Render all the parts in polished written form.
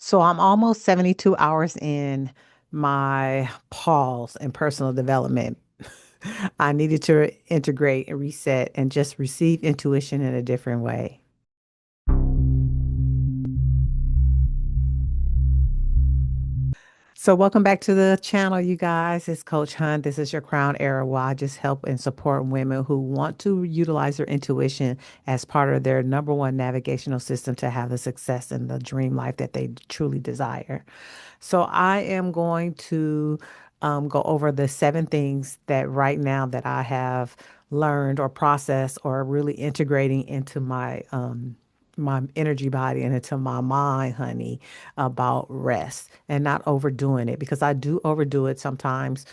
So I'm almost 72 hours in my pause in personal development. I needed to integrate and reset and just receive intuition in a different way. So welcome back to the channel, you guys. It's Coach Hunt. This is your Crown Era, where I just help and support women who want to utilize their intuition as part of their number one navigational system to have the success and the dream life that they truly desire. So I am going to go over the 7 things that right now that I have learned or processed or really integrating into my energy body and into my mind, honey, about rest and not overdoing it, because I do overdo it sometimes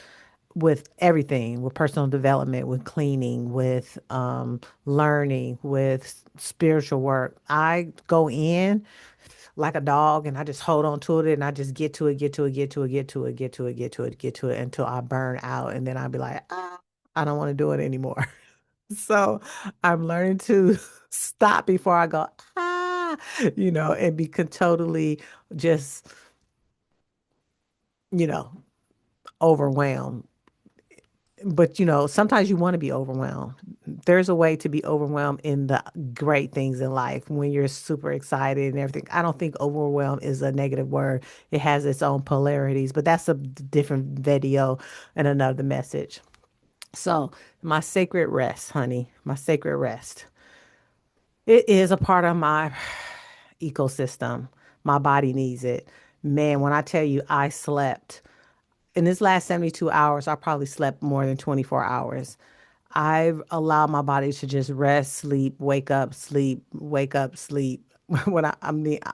with everything, with personal development, with cleaning, with learning, with spiritual work. I go in like a dog and I just hold on to it and I just get to it, get to it, get to it, get to it, get to it, get to it, get to it until I burn out. And then I'll be like, I don't want to do it anymore. So I'm learning to stop before I go, and be totally just, you know, overwhelmed. But sometimes you want to be overwhelmed. There's a way to be overwhelmed in the great things in life when you're super excited and everything. I don't think overwhelmed is a negative word. It has its own polarities, but that's a different video and another message. So, my sacred rest, honey, my sacred rest. It is a part of my ecosystem. My body needs it. Man, when I tell you I slept in this last 72 hours, I probably slept more than 24 hours. I've allowed my body to just rest, sleep, wake up, sleep. I'm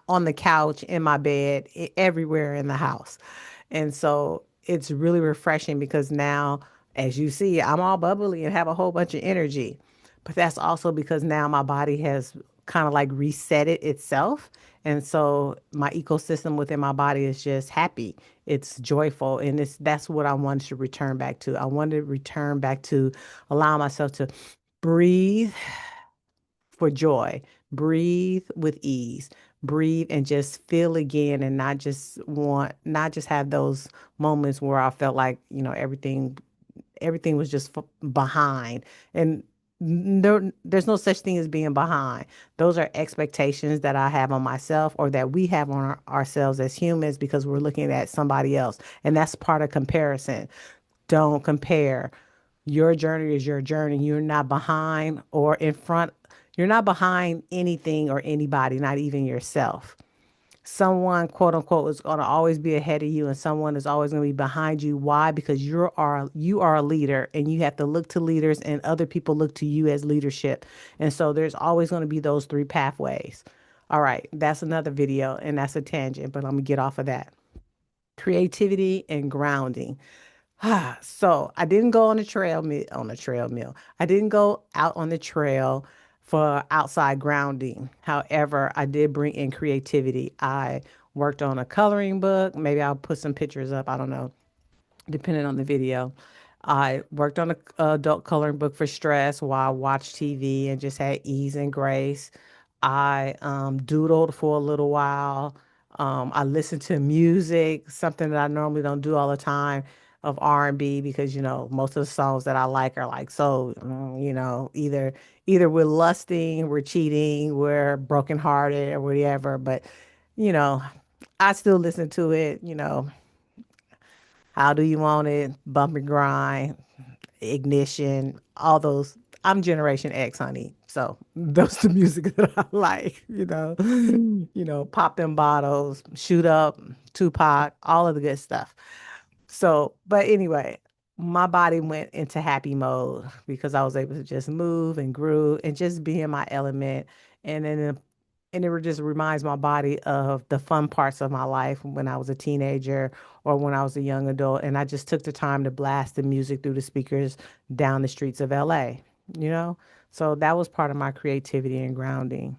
on the couch, in my bed, everywhere in the house. And so it's really refreshing because now, as you see, I'm all bubbly and have a whole bunch of energy. But that's also because now my body has kind of like reset it itself. And so my ecosystem within my body is just happy. It's joyful. And that's what I wanted to return back to. I wanted to return back to allow myself to breathe for joy, breathe with ease, breathe and just feel again and not just have those moments where I felt like, everything was just behind. And there's no such thing as being behind. Those are expectations that I have on myself or that we have on ourselves as humans because we're looking at somebody else. And that's part of comparison. Don't compare. Your journey is your journey. You're not behind or in front. You're not behind anything or anybody, not even yourself. Someone, quote unquote, is going to always be ahead of you and someone is always going to be behind you. Why? Because you are a leader and you have to look to leaders and other people look to you as leadership. And so there's always going to be those 3 pathways. All right, that's another video and that's a tangent, but I'm going to get off of that. Creativity and grounding. So I didn't go on a trail mill. I didn't go out on the trail for outside grounding. However, I did bring in creativity. I worked on a coloring book. Maybe I'll put some pictures up. I don't know, depending on the video. I worked on a adult coloring book for stress while I watched TV and just had ease and grace. I doodled for a little while. I listened to music, something that I normally don't do all the time, of R&B, because most of the songs that I like are like, so either we're lusting, we're cheating, we're brokenhearted or whatever. But you know, I still listen to it. How do you want it? Bump and grind, ignition, all those. I'm Generation X, honey. So those the music that I like, pop them bottles, shoot up, Tupac, all of the good stuff. So, but anyway, my body went into happy mode because I was able to just move and groove and just be in my element. And then and it just reminds my body of the fun parts of my life when I was a teenager or when I was a young adult. And I just took the time to blast the music through the speakers down the streets of LA, you know? So that was part of my creativity and grounding.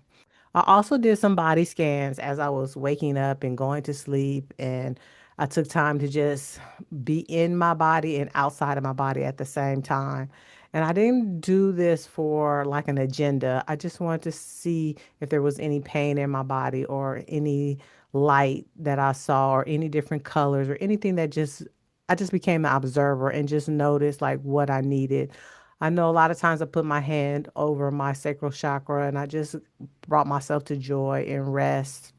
I also did some body scans as I was waking up and going to sleep. And I took time to just be in my body and outside of my body at the same time. And I didn't do this for like an agenda. I just wanted to see if there was any pain in my body or any light that I saw or any different colors or anything that just I just became an observer and just noticed like what I needed. I know a lot of times I put my hand over my sacral chakra and I just brought myself to joy and rest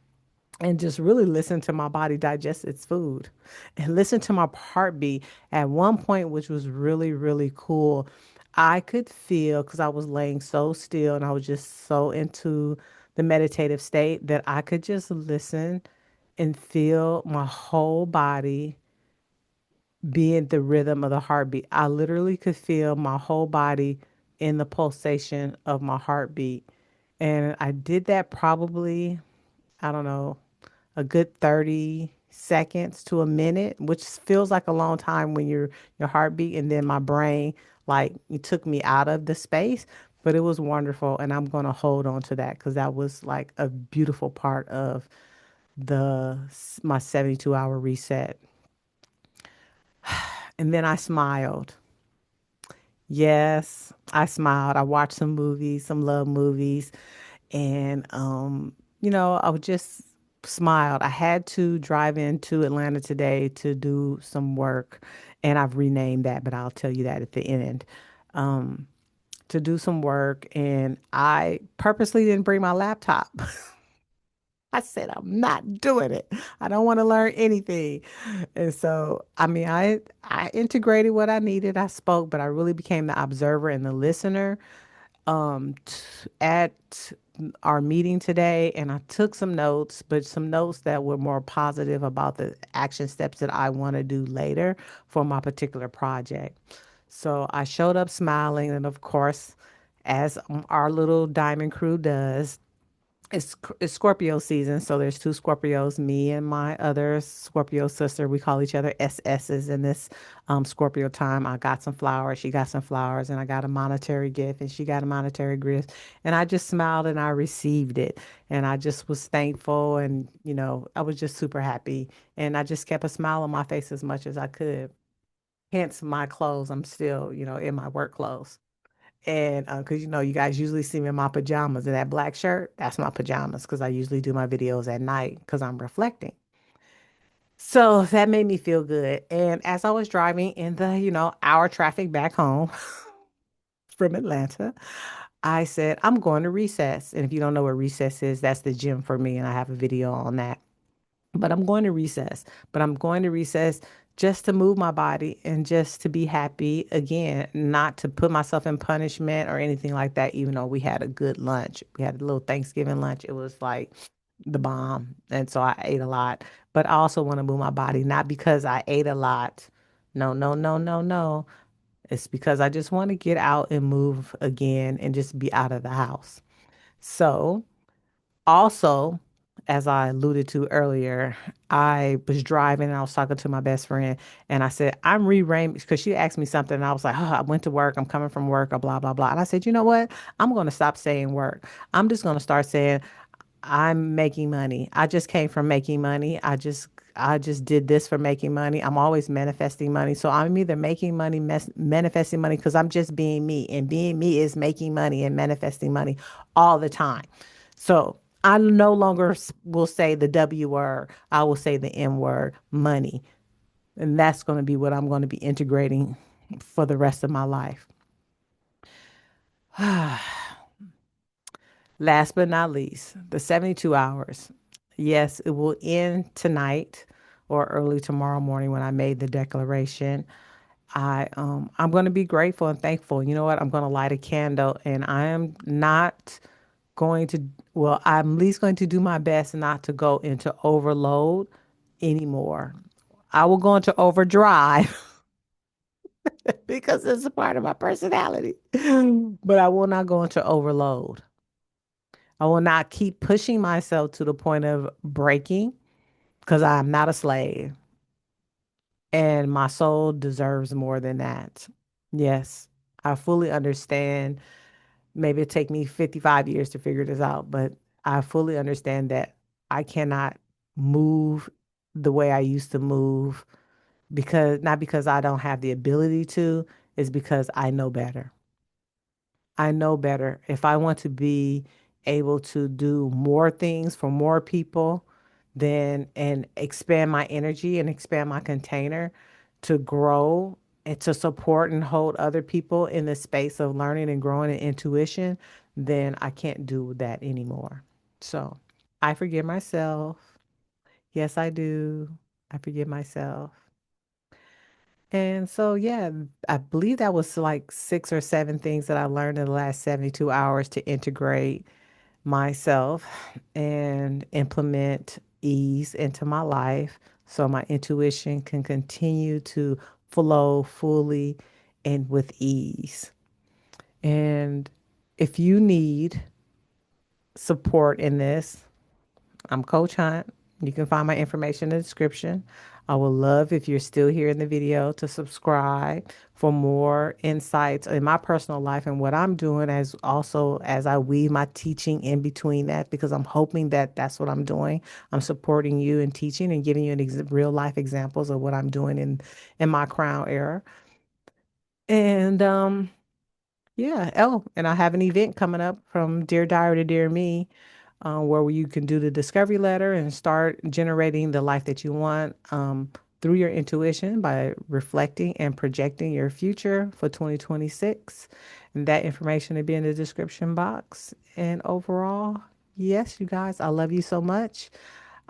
and just really listen to my body digest its food and listen to my heartbeat. At one point, which was really, really cool, I could feel because I was laying so still and I was just so into the meditative state that I could just listen and feel my whole body be in the rhythm of the heartbeat. I literally could feel my whole body in the pulsation of my heartbeat. And I did that probably, I don't know, a good 30 seconds to a minute, which feels like a long time when your heartbeat and then my brain like it took me out of the space, but it was wonderful and I'm going to hold on to that cuz that was like a beautiful part of the my 72-hour reset. And then I smiled. Yes, I smiled. I watched some movies, some love movies, and I would just smiled. I had to drive into Atlanta today to do some work, and I've renamed that, but I'll tell you that at the end. Um, to do some work, and I purposely didn't bring my laptop. I said, I'm not doing it. I don't want to learn anything. And so, I mean, I integrated what I needed. I spoke, but I really became the observer and the listener at our meeting today, and I took some notes, but some notes that were more positive about the action steps that I want to do later for my particular project. So I showed up smiling, and of course, as our little diamond crew does, it's Scorpio season, so there's two Scorpios, me and my other Scorpio sister. We call each other SS's in this Scorpio time. I got some flowers, she got some flowers, and I got a monetary gift, and she got a monetary gift. And I just smiled and I received it, and I just was thankful, and I was just super happy, and I just kept a smile on my face as much as I could. Hence my clothes. I'm still, in my work clothes. And because you guys usually see me in my pajamas and that black shirt, that's my pajamas because I usually do my videos at night because I'm reflecting. So that made me feel good. And as I was driving in the, hour traffic back home from Atlanta, I said, I'm going to recess. And if you don't know what recess is, that's the gym for me. And I have a video on that. But I'm going to recess. But I'm going to recess just to move my body and just to be happy again, not to put myself in punishment or anything like that, even though we had a good lunch. We had a little Thanksgiving lunch. It was like the bomb. And so I ate a lot. But I also want to move my body, not because I ate a lot. No, no, no, no, no. It's because I just want to get out and move again and just be out of the house. So, also, as I alluded to earlier, I was driving and I was talking to my best friend and I said, I'm rearranging because she asked me something and I was like, oh, I went to work, I'm coming from work, or blah, blah, blah. And I said, you know what? I'm going to stop saying work. I'm just going to start saying I'm making money. I just came from making money. I just did this for making money. I'm always manifesting money. So I'm either making money, manifesting money because I'm just being me. And being me is making money and manifesting money all the time. So I no longer will say the W word. I will say the M word, money. And that's going to be what I'm going to be integrating for the rest of my life. Last but not least, the 72 hours. Yes, it will end tonight or early tomorrow morning when I made the declaration. I'm going to be grateful and thankful. You know what? I'm going to light a candle and I am not going to well, I'm at least going to do my best not to go into overload anymore. I will go into overdrive because it's a part of my personality. But I will not go into overload. I will not keep pushing myself to the point of breaking because I'm not a slave and my soul deserves more than that. Yes, I fully understand. Maybe it take me 55 years to figure this out, but I fully understand that I cannot move the way I used to move because not because I don't have the ability to, it's because I know better. I know better. If I want to be able to do more things for more people, then and expand my energy and expand my container to grow and to support and hold other people in the space of learning and growing in intuition, then I can't do that anymore. So I forgive myself. Yes, I do. I forgive myself. And so, yeah, I believe that was like 6 or 7 things that I learned in the last 72 hours to integrate myself and implement ease into my life so my intuition can continue to flow fully and with ease. And if you need support in this, I'm Coach Hunt. You can find my information in the description. I would love if you're still here in the video to subscribe for more insights in my personal life and what I'm doing, as also as I weave my teaching in between that, because I'm hoping that that's what I'm doing. I'm supporting you in teaching and giving you real life examples of what I'm doing in my crown era. And yeah. Oh, and I have an event coming up from Dear Diary to Dear Me, where you can do the discovery letter and start generating the life that you want through your intuition by reflecting and projecting your future for 2026. And that information will be in the description box. And overall, yes, you guys, I love you so much.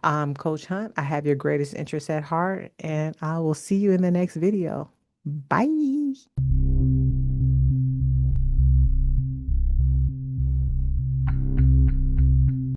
I'm Coach Hunt. I have your greatest interest at heart, and I will see you in the next video. Bye.